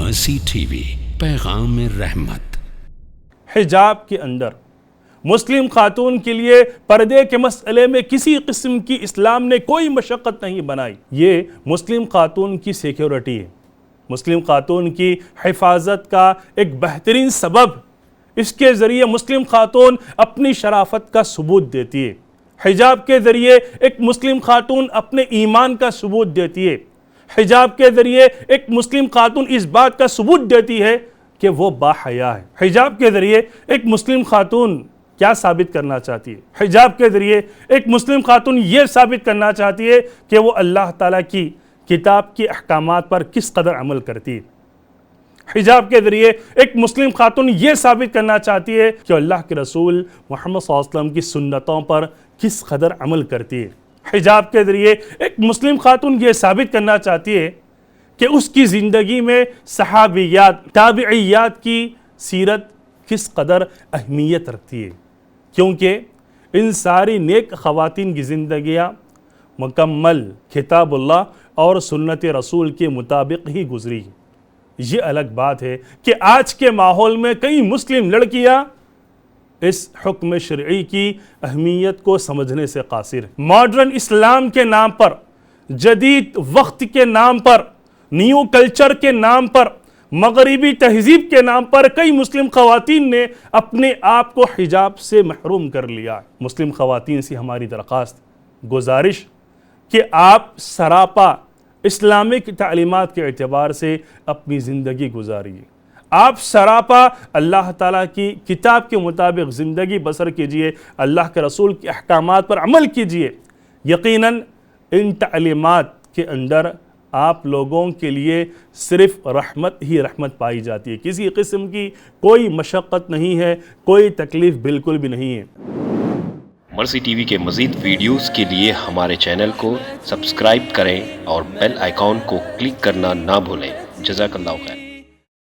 مرسی T V, پیغام رحمت۔ حجاب کے اندر مسلم خاتون کے لیے پردے کے مسئلے میں کسی قسم کی اسلام نے کوئی مشقت نہیں بنائی۔ یہ مسلم خاتون کی سیکیورٹی ہے، مسلم خاتون کی حفاظت کا ایک بہترین سبب۔ اس کے ذریعے مسلم خاتون اپنی شرافت کا ثبوت دیتی ہے، حجاب کے ذریعے ایک مسلم خاتون اپنے ایمان کا ثبوت دیتی ہے، حجاب کے ذریعے ایک مسلم خاتون اس بات کا ثبوت دیتی ہے کہ وہ باحیا ہے۔ حجاب کے ذریعے ایک مسلم خاتون کیا ثابت کرنا چاہتی ہے؟ حجاب کے ذریعے ایک مسلم خاتون یہ ثابت کرنا چاہتی ہے کہ وہ اللہ تعالیٰ کی کتاب کے احکامات پر کس قدر عمل کرتی ہے۔ حجاب کے ذریعے ایک مسلم خاتون یہ ثابت کرنا چاہتی ہے کہ اللہ کے رسول محمد صلی اللہ علیہ وسلم کی سنتوں پر کس قدر عمل کرتی ہے۔ حجاب کے ذریعے ایک مسلم خاتون یہ ثابت کرنا چاہتی ہے کہ اس کی زندگی میں صحابیات، تابعیات کی سیرت کس قدر اہمیت رکھتی ہے، کیونکہ ان ساری نیک خواتین کی زندگیاں مکمل کتاب اللہ اور سنت رسول کے مطابق ہی گزری۔ یہ الگ بات ہے کہ آج کے ماحول میں کئی مسلم لڑکیاں اس حکم شرعی کی اہمیت کو سمجھنے سے قاصر ہیں۔ ماڈرن اسلام کے نام پر، جدید وقت کے نام پر، نیو کلچر کے نام پر، مغربی تہذیب کے نام پر کئی مسلم خواتین نے اپنے آپ کو حجاب سے محروم کر لیا۔ مسلم خواتین سے ہماری درخواست، گزارش کہ آپ سراپا اسلامک تعلیمات کے اعتبار سے اپنی زندگی گزاریے، آپ سراپا اللہ تعالیٰ کی کتاب کے مطابق زندگی بسر کیجئے، اللہ کے رسول کے احکامات پر عمل کیجئے۔ یقیناً ان تعلیمات کے اندر آپ لوگوں کے لیے صرف رحمت ہی رحمت پائی جاتی ہے، کسی قسم کی کوئی مشقت نہیں ہے، کوئی تکلیف بالکل بھی نہیں ہے۔ مرسی ٹی وی کے مزید ویڈیوز کے لیے ہمارے چینل کو سبسکرائب کریں اور بیل آئیکن کو کلک کرنا نہ بھولیں۔ جزاک اللہ خیر۔